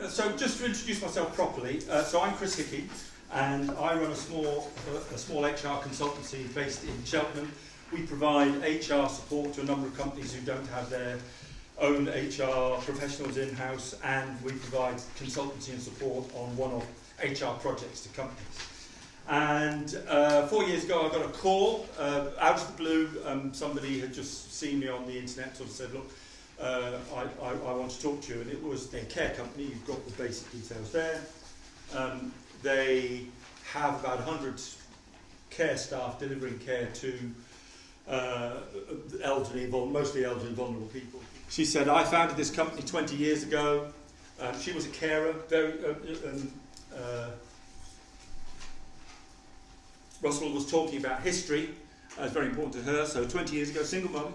So just to introduce myself properly, so I'm Chris Hickey, and I run a small HR consultancy based in Cheltenham. We provide HR support to a number of companies who don't have their own HR professionals in-house, and we provide consultancy and support on one-off HR projects to companies. And 4 years ago I got a call out of the blue. Somebody had just seen me on the internet, sort of said, look, I want to talk to you, and it was their care company. You've got the basic details there. They have about 100 care staff delivering care to elderly, mostly elderly and vulnerable people. She said, I founded this company 20 years ago. She was a carer. Russell was talking about history. It's very important to her. So 20 years ago, single mum.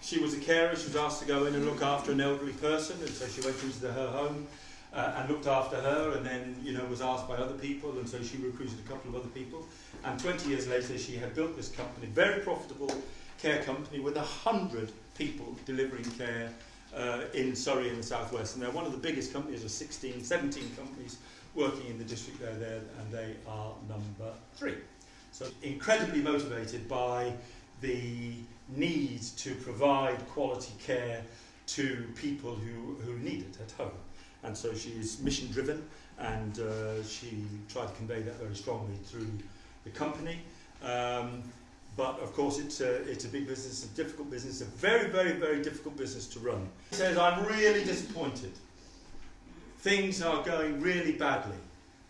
She was a carer. She was asked to go in and look after an elderly person, and so she went into her home and looked after her, and then was asked by other people, and so she recruited a couple of other people. And 20 years later, she had built this company, very profitable care company with 100 people delivering care in Surrey in the southwest. And they're one of the biggest companies of 17 companies working in the district there, and they are number 3. So incredibly motivated by the need to provide quality care to people who need it at home. And so she's mission driven, and she tried to convey that very strongly through the company. But of course it's a big business, a difficult business, a very, very, very difficult business to run. She says, I'm really disappointed. Things are going really badly.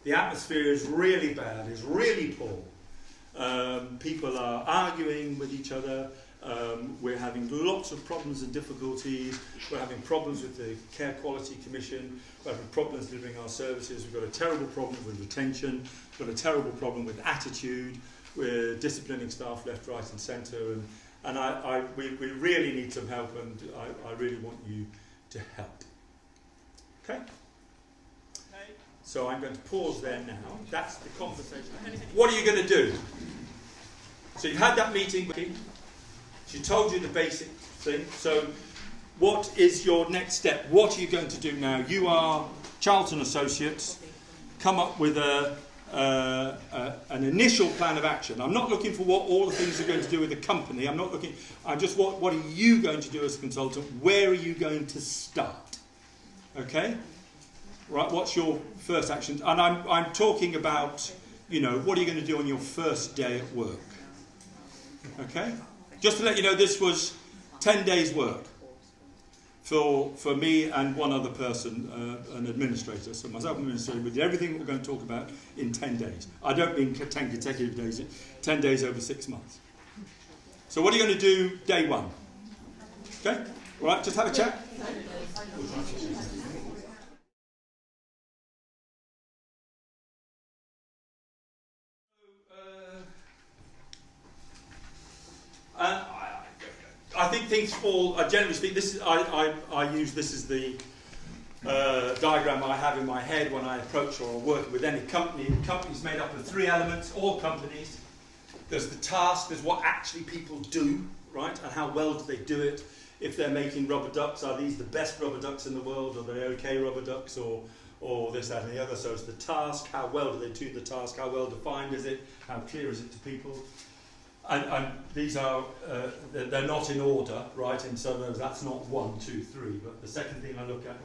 The atmosphere is really bad, is really poor. People are arguing with each other. We're having lots of problems and difficulties. We're having problems with the Care Quality Commission. We're having problems delivering our services. We've got a terrible problem with retention. We've got a terrible problem with attitude. We're disciplining staff left, right and centre. And we really need some help, and I really want you to help. Okay? So I'm going to pause there now. That's the conversation. What are you going to do? So you've had that meeting with Hickey. She told you the basic thing. So what is your next step? What are you going to do now? You are Charlton Associates. Come up with an initial plan of action. I'm not looking for what all the things are going to do with the company. I'm just what are you going to do as a consultant? Where are you going to start? Okay? Right, what's your first action? And I'm talking about, what are you going to do on your first day at work? Okay? Just to let you know, this was 10 days' work for me and one other person, an administrator. So myself and administrator, we did everything we're going to talk about in 10 days. I don't mean 10 consecutive days, 10 days over 6 months. So what are you going to do day 1? Okay? All right, just have a chat. I think things fall, generally speaking, I use this as the diagram I have in my head when I approach or work with any company. The company's made up of 3 elements, all companies. There's the task, there's what actually people do, right, and how well do they do it. If they're making rubber ducks, are these the best rubber ducks in the world, or they okay rubber ducks, or this, that and the other. So it's the task, how well do they do the task, how well defined is it, how clear is it to people. And these are, they're not in order, right? And so that's not 1, 2, 3. But the second thing I look at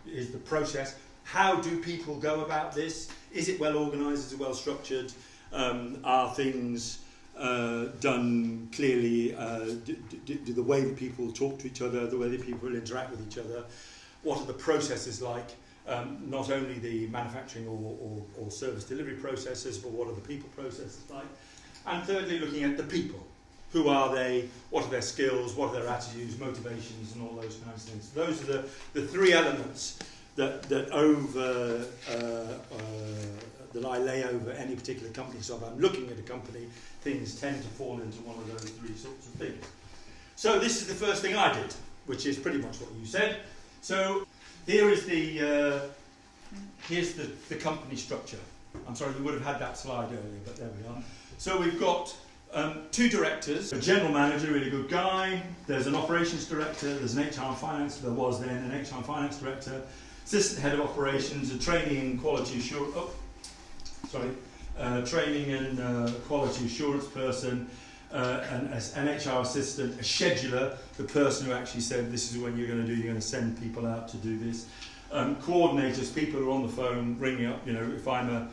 is the process. How do people go about this? Is it well organised? Is it well structured? Are things done clearly? Do the way that people talk to each other, the way that people interact with each other? What are the processes like? Not only the manufacturing or service delivery processes, but what are the people processes like? And thirdly, looking at the people. Who are they? What are their skills? What are their attitudes, motivations, and all those kinds of things. Those are the 3 elements that I lay over any particular company. So if I'm looking at a company, things tend to fall into one of those 3 sorts of things. So this is the first thing I did, which is pretty much what you said. So here is here's the company structure. I'm sorry, you would have had that slide earlier, but there we are. So we've got 2 directors, a general manager, really good guy. There's an operations director, there's an HR and finance, there was then an HR and finance director. assistant head of operations, a training and quality assurance. Training and quality assurance person, an HR assistant, a scheduler, the person who actually said this is when you're going to send people out to do this. Coordinators, people who are on the phone ringing up. If I'm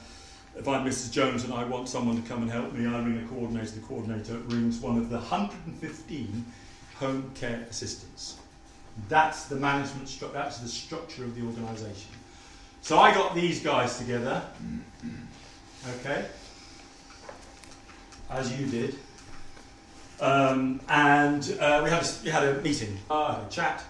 Mrs. Jones and I want someone to come and help me, I ring a coordinator. The coordinator rings one of the 115 home care assistants. That's the management structure. That's the structure of the organisation. So I got these guys together. Okay, as you did, and we had a meeting, a chat,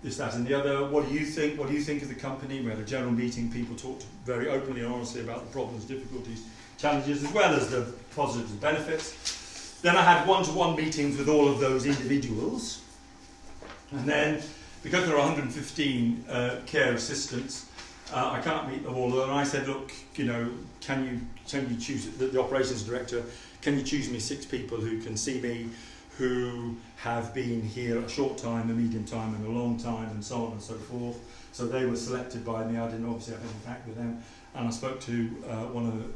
this, that, and the other. What do you think? What do you think of the company? We had a general meeting. People talked very openly and honestly about the problems, difficulties, challenges, as well as the positives and benefits. Then I had one-to-one meetings with all of those individuals, and then because there are 115 care assistants. I can't meet them all, and I said, look, can you choose the operations director? Can you choose me 6 people who can see me, who have been here a short time, a medium time, and a long time, and so on and so forth. So they were selected by me. I didn't obviously have any contact with them, and I spoke to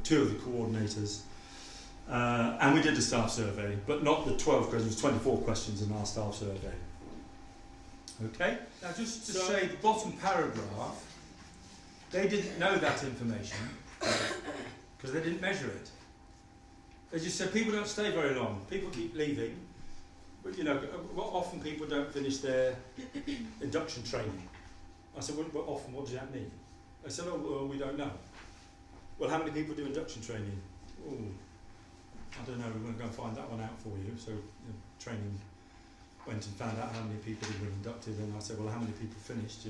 2 of the coordinators, and we did a staff survey, but not the 12 questions, 24 questions in our staff survey. Okay. Now, just to say, the bottom paragraph. They didn't know that information because they didn't measure it. They just said people don't stay very long. People keep leaving, but often people don't finish their induction training. I said, well, often, what does that mean? They said, well, we don't know. Well, how many people do induction training? Oh, I don't know. We're going to go and find that one out for you. So training went and found out how many people had been inducted, and I said, well, how many people finished?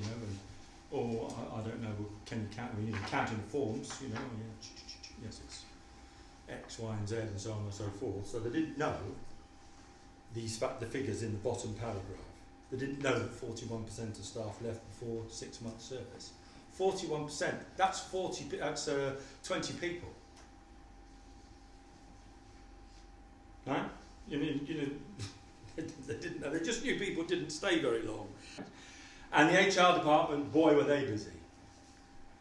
Or I don't know, can you count? Counting the forms, yes, it's X, Y, and Z, and so on and so forth. So they didn't know the figures in the bottom paragraph. They didn't know that 41% of staff left before 6 months service. 41%. That's 20 people. Right? They didn't know. They just knew people didn't stay very long. And the HR department, boy, were they busy.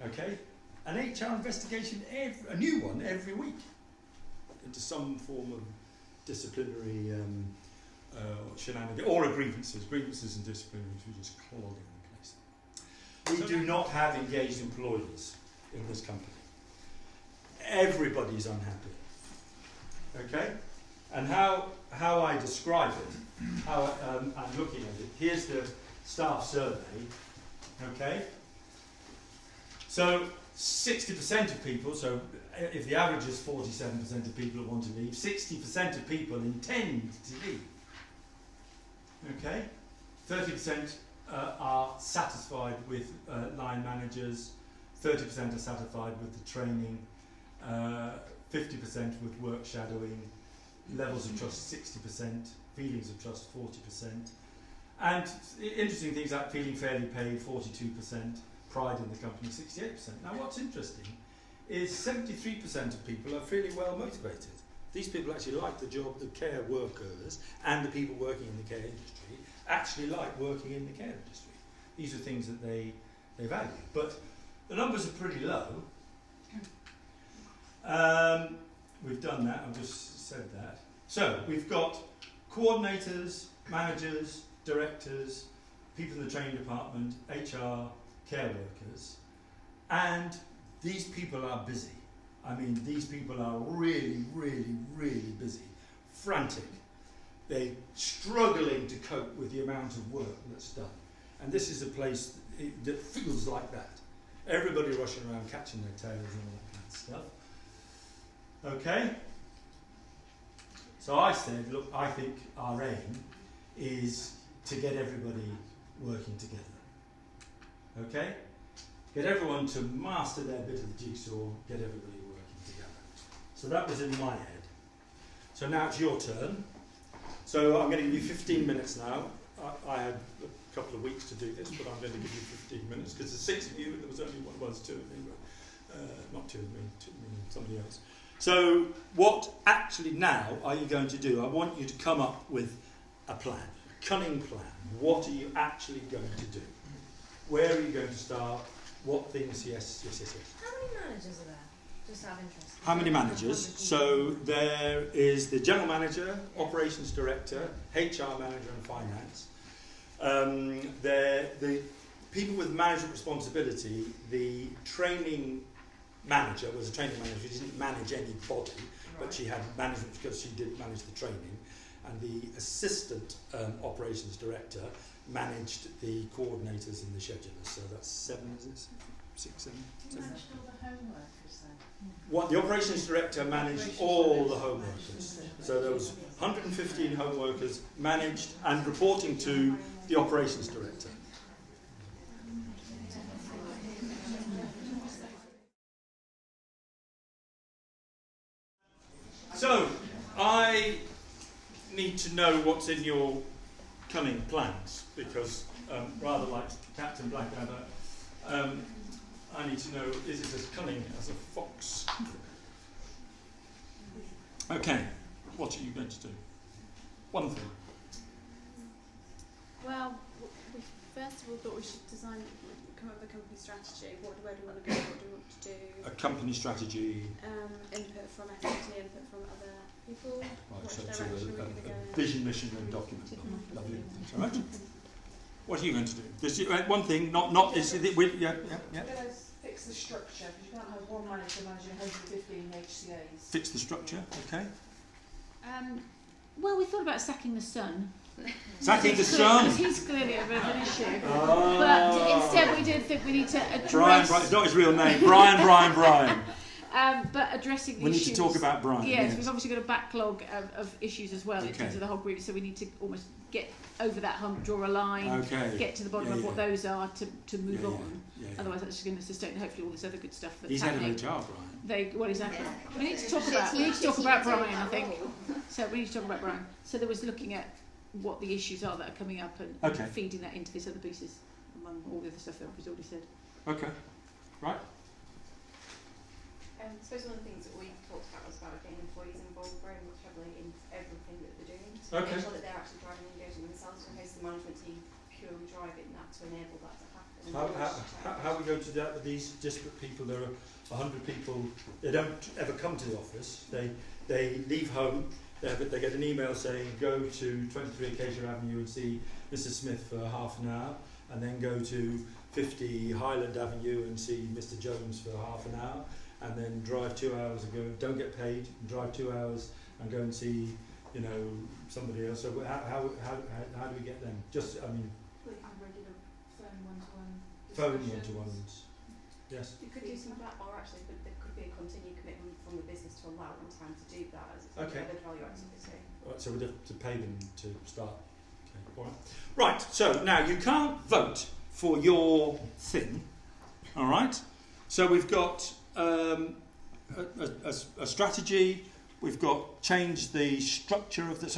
Okay? An HR investigation, a new one every week, into some form of disciplinary shenanigans, or grievances and disciplinaries were just clogging the place. We do not have engaged employees in this company. Everybody's unhappy. Okay? And how I describe it, how I'm looking at it, here's the staff survey, okay? So 60% of people, so if the average is 47% of people who want to leave, 60% of people intend to leave, okay? 30% are satisfied with line managers, 30% are satisfied with the training, 50% with work shadowing, levels of trust 60%, feelings of trust 40%. And interesting things like feeling fairly paid, 42%, pride in the company, 68%. Now what's interesting is 73% of people are feeling well motivated. These people actually like the job, the care workers and the people working in the care industry actually like working in the care industry. These are things that they value. But the numbers are pretty low. We've done that, I've just said that. So we've got coordinators, managers, directors, people in the training department, HR, care workers, and these people are busy. I mean, these people are really, really, really busy, frantic. They're struggling to cope with the amount of work that's done. And this is a place that feels like that. Everybody rushing around, catching their tails and all that kind of stuff. Okay? So I said, look, I think our aim is to get everybody working together. Okay? Get everyone to master their bit of the jigsaw, get everybody working together. So that was in my head. So now it's your turn. So I'm going to give you 15 minutes now. I had a couple of weeks to do this, but I'm going to give you 15 minutes because there's 6 of you and there was only one, well, there's 2 of me, but not 2 of me, 2 of me and somebody else. So what actually now are you going to do? I want you to come up with a plan, a cunning plan. What are you actually going to do? Where are you going to start? what things, yes. How many managers are there? Just out of interest. How many managers? So there is the general manager, operations director, HR manager and finance. The people with management responsibility, the training manager was a training manager who didn't manage anybody, but she had management because she did manage the training. And the assistant operations director managed the coordinators and the schedulers. So that's 7, is it? 6, 7? You managed all the home workers then? What, the operations director managed all the home workers. So there was 115 home workers managed and reporting to the operations director. So, I need to know what's in your cunning plans, because rather like Captain Blackadder, I need to know, is it as cunning as a fox? Okay, what are you going to do? One thing. Well, we first of all thought we should come up with a company strategy. Where do we want to go? What do we want to do? A company strategy. Input from FMT, input from other people. Right, Which so direction are we going to go in? vision, mission and document. Lovely. Thanks very much. What are you going to do? There's one thing, yeah. We're going to fix the structure, because you can't have one manager managing 115 HCAs. Fix the structure, okay. Well, we thought about sacking the son. Sacking the son. Because he's clearly a bit of an issue. Oh. But instead we did think we need to address... Brian, it's not his real name. Brian. But addressing the We need issues... to talk about Brian. Yes, we've obviously got a backlog of issues as well in Okay. terms of the whole group, so we need to almost get over that hump, draw a line, get to the bottom of what those are to move on. Yeah. Otherwise that's just going to sustain hopefully all this other good stuff that's He's head of happening. HR, Brian. Well, exactly. We need to talk about Brian, I think. So we need to talk about Brian. So there was looking at what the issues are that are coming up and feeding that into these other pieces among all the other stuff that we've already said. Okay. Right. I suppose one of the things that we talked about was about getting employees involved very much heavily in everything that they're doing. So make sure that they're actually driving and engaging themselves, in case the management team purely driving that to enable that to happen. How we go to that with these disparate people? There are 100 people. They don't ever come to the office. They leave home. They get an email saying go to 23 Acacia Avenue and see Mrs. Smith for half an hour, and then go to 50 Highland Avenue and see Mr. Jones for half an hour, and then drive 2 hours and go, don't get paid, and drive 2 hours and go and see, somebody else. So how do we get them? Just, Regular phone one-to-one. phone one-to-ones. Yes. You could do some of that, or actually there could be a continued commitment from the business to allow them time to do that as it's added value activity. Right, so we'd have to pay them to start. Okay, all right. Right, so now you can't vote for your thing, all right? So we've got a strategy, we've got change the structure of the,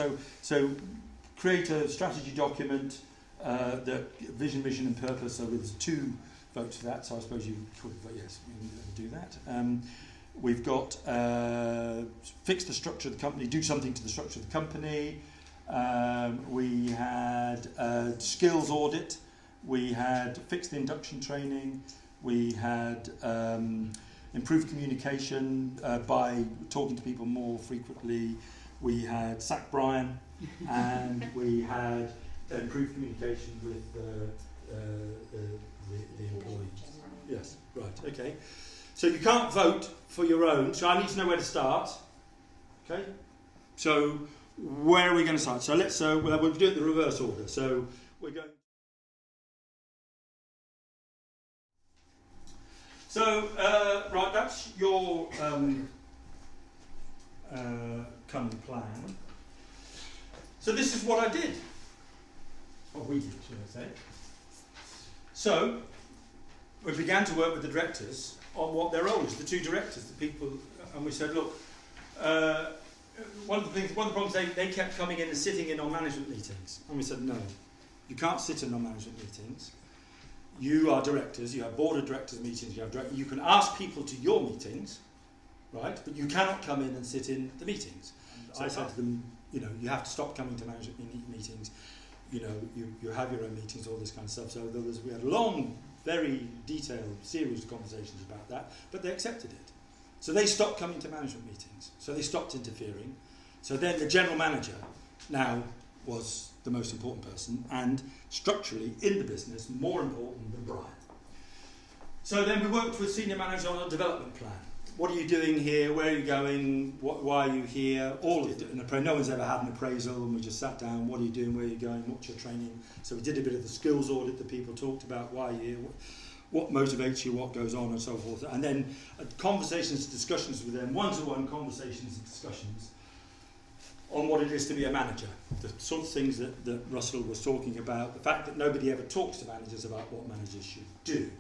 so create a strategy document, the vision, mission and purpose, so there's 2 votes for that, so I suppose you could vote yes, we can do that. We've got fix the structure of the company, do something to the structure of the company. We had skills audit. We had fixed the induction training. We had improved communication by talking to people more frequently. We had sack Brian, and we had improved communication with the employees. Yes, right, okay. So you can't vote for your own, so I need to know where to start. Okay? So where are we going to start? So we'll do it in the reverse order. So we're going. So right, that's your cunning plan. So this is what I did. Or we did, should I say. So we began to work with the directors on what their role is, the 2 directors, the people, and we said, look, one of the problems they kept coming in and sitting in on management meetings, and we said, no, you can't sit in on management meetings. You are directors, you have board of directors meetings, you can ask people to your meetings, right, but you cannot come in and sit in the meetings. So I said to them, you have to stop coming to management meetings, you have your own meetings, all this kind of stuff. So we had a long very detailed series of conversations about that, but they accepted it. So they stopped coming to management meetings. So they stopped interfering. So then the general manager now was the most important person, and structurally in the business more important than Brian. So then we worked with senior managers on a development plan. What are you doing here? Where are you going? Why are you here? All of it. No one's ever had an appraisal, and we just sat down. What are you doing? Where are you going? What's your training? So we did a bit of the skills audit that people talked about. Why are you here? What motivates you? What goes on, and so forth. And then conversations, discussions with them, one-to-one conversations and discussions on what it is to be a manager. The sort of things that Russell was talking about. The fact that nobody ever talks to managers about what managers should do.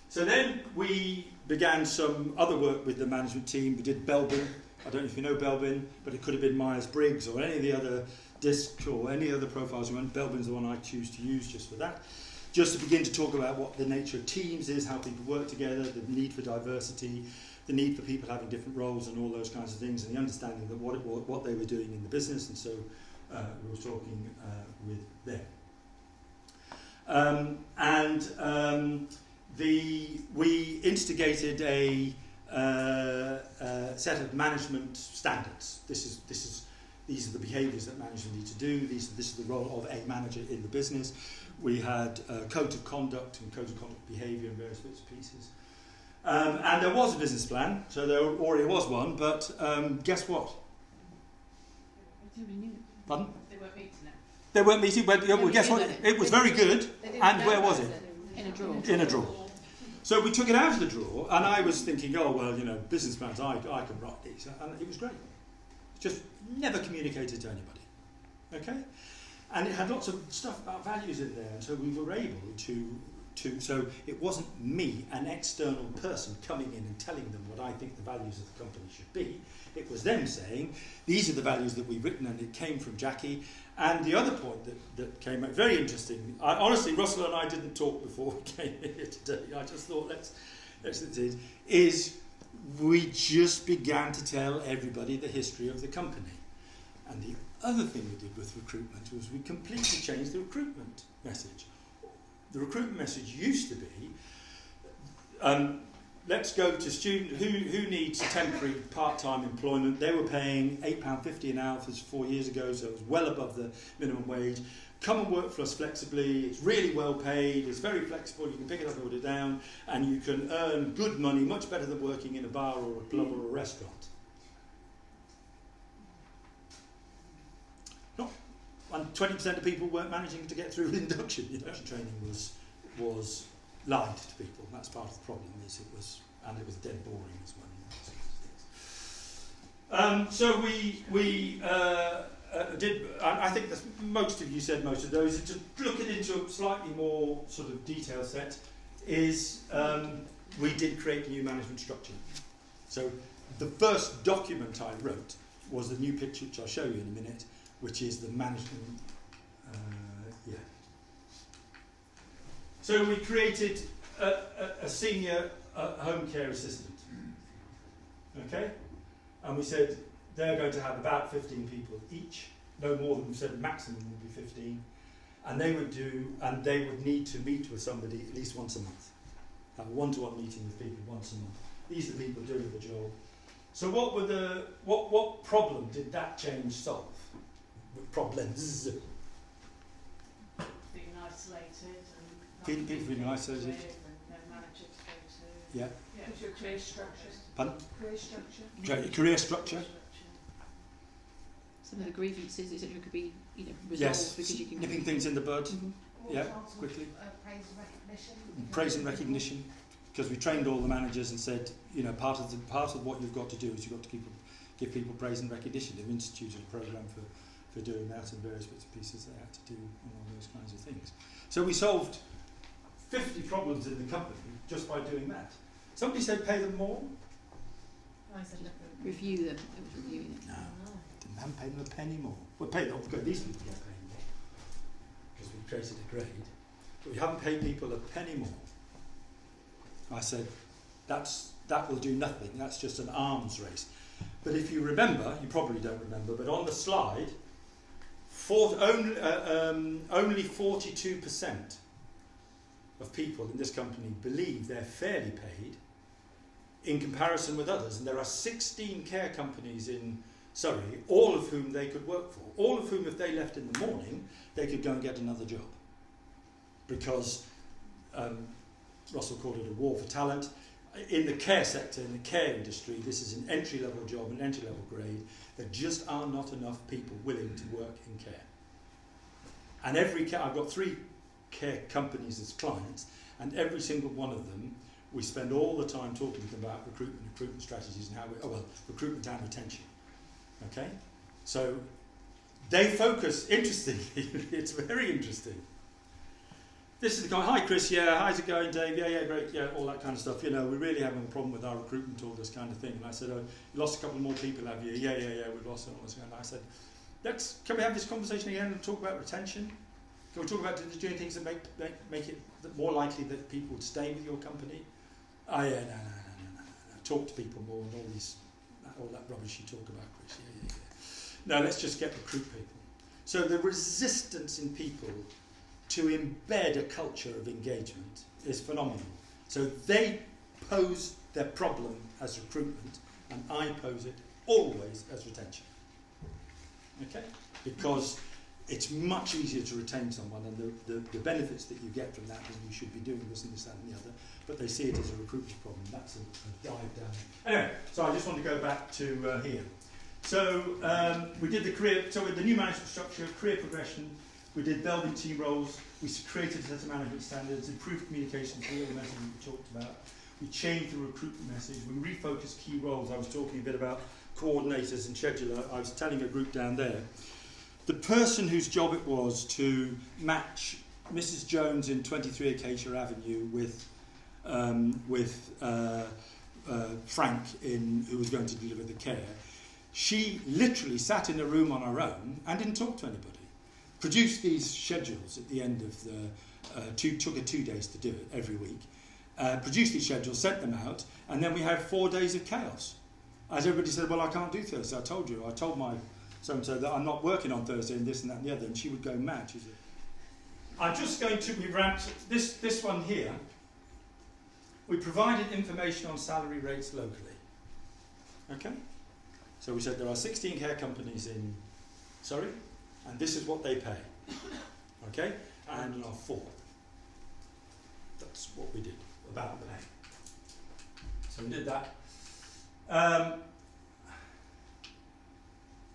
So then we began some other work with the management team. We did Belbin. I don't know if you know Belbin, but it could have been Myers-Briggs or any of the other discs or any other profiles you want. Belbin's the one I choose to use just for that. Just to begin to talk about what the nature of teams is, how people work together, the need for diversity, the need for people having different roles and all those kinds of things, and the understanding that what they were doing in the business, and so we were talking with them. We instigated a set of management standards. These are the behaviours that managers need to do. This is the role of a manager in the business. We had codes of conduct and codes of conduct behaviour and various bits and pieces. And there was a business plan, so there already was one, but guess what? Pardon? They weren't meeting it. They weren't meeting, but well, guess what? It was very good, and where was it? In a drawer. In a drawer. So we took it out of the drawer, and I was thinking, oh, well, business plans, I can write these. And it was great. Just never communicated to anybody. Okay? And it had lots of stuff about values in there, and so we were able to so it wasn't me, an external person, coming in and telling them what I think the values of the company should be. It was them saying, these are the values that we've written, and it came from Jackie. And the other point that came out, very interesting, honestly, Russell and I didn't talk before we came here today. I just thought, let's is we just began to tell everybody the history of the company. And the other thing we did with recruitment was we completely changed the recruitment message. The recruitment message used to be, let's go to student who needs temporary part-time employment. They were paying £8.50 an hour for 4 years ago, so it was well above the minimum wage. Come and work for us flexibly. It's really well paid. It's very flexible. You can pick it up and put it down, and you can earn good money, much better than working in a bar or a club or a restaurant. And 20% of people weren't managing to get through induction. Induction training was lied to people. That's part of the problem. It was dead boring as well. So we did. I think that most of you said most of those. To look it into a slightly more sort of detailed set is we did create a new management structure. So the first document I wrote was the new picture, which I'll show you in a minute, which is the management, So we created a senior home care assistant, okay? And we said they're going to have about 15 people each, no more than we said maximum would be 15, and they would need to meet with somebody at least once a month, have a one-to-one meeting with people once a month. These are the people doing the job. So what problem did that change solve? Problems. Being isolated and People feeling isolated. And no manager to go to. Yeah. What's your career structure? Pardon? Career structure. Career structure. Some of the grievances, etc., could be resolved Yes. because you can Nipping things in the bud. Yeah. Quickly. Praise and recognition. Praise and recognition. Because we trained all the managers and said, part of what you've got to do is you've got to give people praise and recognition. They've instituted a programme for doing that and various bits and pieces they had to do and all those kinds of things. So we solved 50 problems in the company just by doing that. Somebody said pay them more. I said review them. It was reviewing it. No, haven't paid them a penny more. Well, these people get paid more because we created a grade, but we haven't paid people a penny more. I said that will do nothing. That's just an arms race. But if you remember, you probably don't remember, but on the slide, only 42% of people in this company believe they're fairly paid in comparison with others. And there are 16 care companies in Surrey, all of whom they could work for. All of whom, if they left in the morning, they could go and get another job. Because Russell called it a war for talent. In the care sector, in the care industry, this is an entry-level job, an entry-level grade. There just are not enough people willing to work in care. And I've got 3 care companies as clients, and every single one of them, we spend all the time talking to them about recruitment strategies and recruitment and retention. Okay? So they focus, interestingly, it's very interesting. This is the guy, hi Chris, yeah, how's it going, Dave? Yeah, great, yeah, all that kind of stuff. You know, we're really having a problem with our recruitment, all this kind of thing. And I said, oh, you lost a couple more people, have you? Yeah, we've lost them. And I said, can we have this conversation again and talk about retention? Can we talk about doing things that make it more likely that people would stay with your company? Oh, yeah, no. Talk to people more and all that rubbish you talk about, Chris. Yeah. No, let's just recruit people. So the resistance in people to embed a culture of engagement is phenomenal. So they pose their problem as recruitment, and I pose it always as retention. Okay? Because it's much easier to retain someone, and the benefits that you get from that is you should be doing this and this, that and the other, but they see it as a recruitment problem. That's a dive down. Anyway, so I just want to go back to here. So we did the career, so with the new management structure, career progression, we did building team roles, we created a set of management standards, improved communication through all the messaging we talked about, we changed the recruitment message, we refocused key roles. I was talking a bit about coordinators and scheduler. I was telling a group down there, the person whose job it was to match Mrs. Jones in 23 Acacia Avenue with Frank, who was going to deliver the care, she literally sat in a room on her own and didn't talk to anybody. Produced these schedules at the end of took her 2 days to do it every week. Produced these schedules, sent them out, and then we had 4 days of chaos. As everybody said, well, I can't do Thursday. I told my so-and-so that I'm not working on Thursday and this and that and the other, and she would go mad. She said, I'm just going to, we ramped this one here. We provided information on salary rates locally. Okay? So we said there are 16 care companies in Surrey, and this is what they pay. Okay? And our 4. That's what we did about pay. So we did that.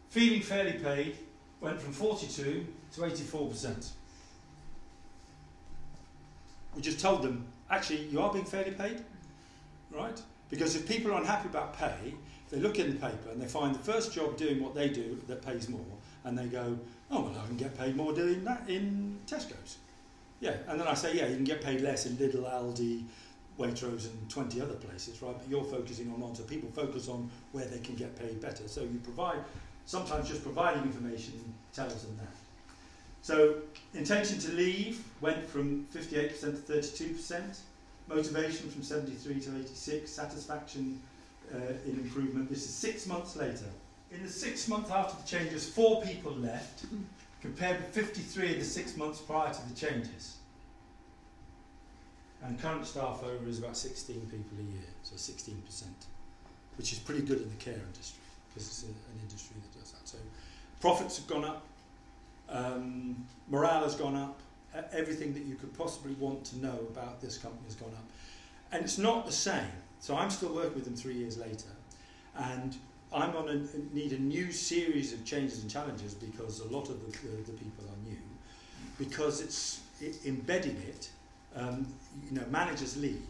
Feeling fairly paid went from 42 to 84%. We just told them, actually, you are being fairly paid, right? Because if people are unhappy about pay, they look in the paper and they find the first job doing what they do that pays more, and they go, oh, well, I can get paid more doing that in Tesco's. Yeah, and then I say, yeah, you can get paid less in Lidl, Aldi, Waitrose and 20 other places, right? But you're focusing on one, so people focus on where they can get paid better. So you provide, sometimes just providing information tells them that. So intention to leave went from 58% to 32%. Motivation from 73 to 86. Satisfaction in improvement. This is 6 months later. In the 6 months after the changes, 4 people left, compared with 53 in the 6 months prior to the changes. And current staff over is about 16 people a year, so 16%, which is pretty good in the care industry, because it's an industry that does that. So profits have gone up, morale has gone up, everything that you could possibly want to know about this company has gone up. And it's not the same. So I'm still working with them 3 years later, and I'm need a new series of changes and challenges, because a lot of the people are new, because it's embedding it. Managers leave,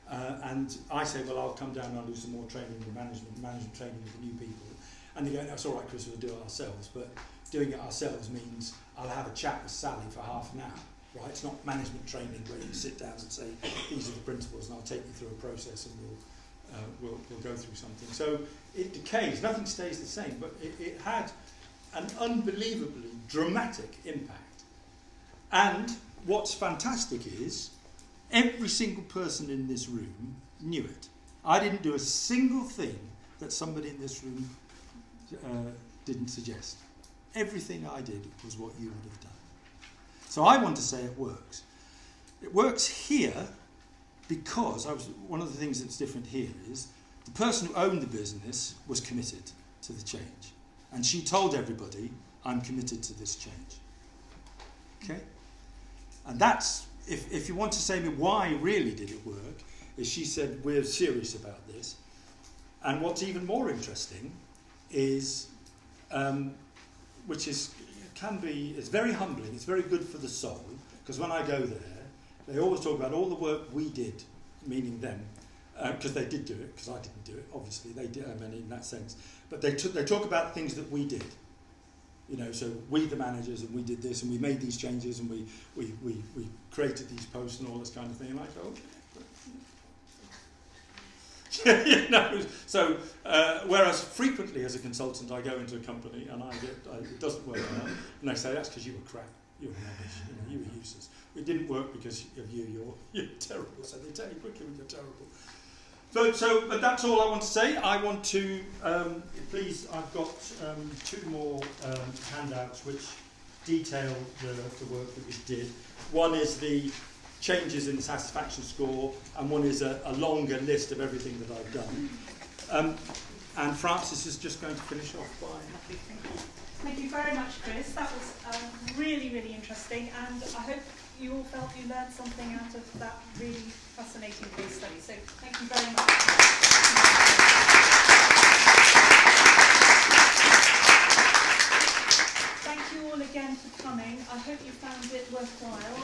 and I say, well, I'll come down and I'll do some more training with management training with the new people. And they go, that's all right, Chris, we'll do it ourselves. But doing it ourselves means I'll have a chat with Sally for half an hour, right? It's not management training where you sit down and say, these are the principles, and I'll take you through a process, and we'll go through something. So it decays, nothing stays the same, but it had an unbelievably dramatic impact. And what's fantastic is every single person in this room knew it. I didn't do a single thing that somebody in this room didn't suggest. Everything I did was what you would have done. So I want to say it works. It works here because one of the things that's different here is the person who owned the business was committed to the change. And she told everybody, I'm committed to this change. Okay? And that's, if you want to say to me why really did it work, is she said, we're serious about this. And what's even more interesting is, it's very humbling, it's very good for the soul, because when I go there, they always talk about all the work we did, meaning them, because they did do it, because I didn't do it, obviously, they did, in that sense. But they talk about things that we did. You know, so we the managers, and we did this, and we made these changes, and we created these posts and all this kind of thing. And I go, okay. You know, so whereas frequently as a consultant I go into a company and it doesn't work out, and they say that's because you were crap, you were rubbish, you were useless. It didn't work because of you. You're terrible. So they tell you quickly when you're terrible. But that's all I want to say. I want to, please, I've got 2 more handouts which detail the work that we did. One is the changes in the satisfaction score, and one is a longer list of everything that I've done. And Frances is just going to finish off by... Thank you very much, Chris. That was really, really interesting, and I hope you all felt you learned something out of that really fascinating case study. So thank you very much. Thank you all again for coming. I hope you found it worthwhile.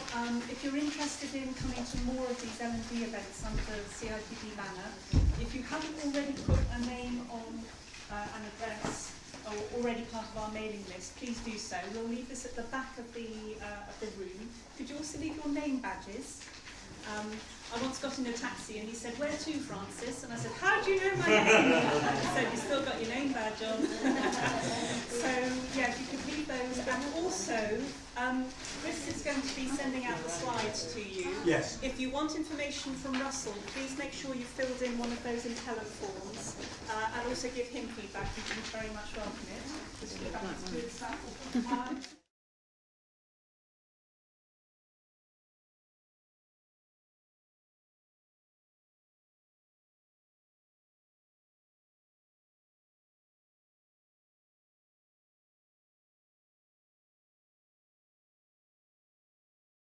If you're interested in coming to more of these L&D events under the CIPD banner, if you haven't already put a name on an address or already part of our mailing list, please do so. We'll leave this at the back of the room. Could you also leave your name badges? I once got in a taxi and he said, "Where to, Francis?" And I said, "How do you know my name?" He said, "You still got your name badge on." So yeah, if you could leave those. And also, Chris is going to be sending out the slides to you. Yes. If you want information from Russell, please make sure you filled in one of those impellent forms, and also give him feedback. He's very much welcome it, because feedback is good stuff.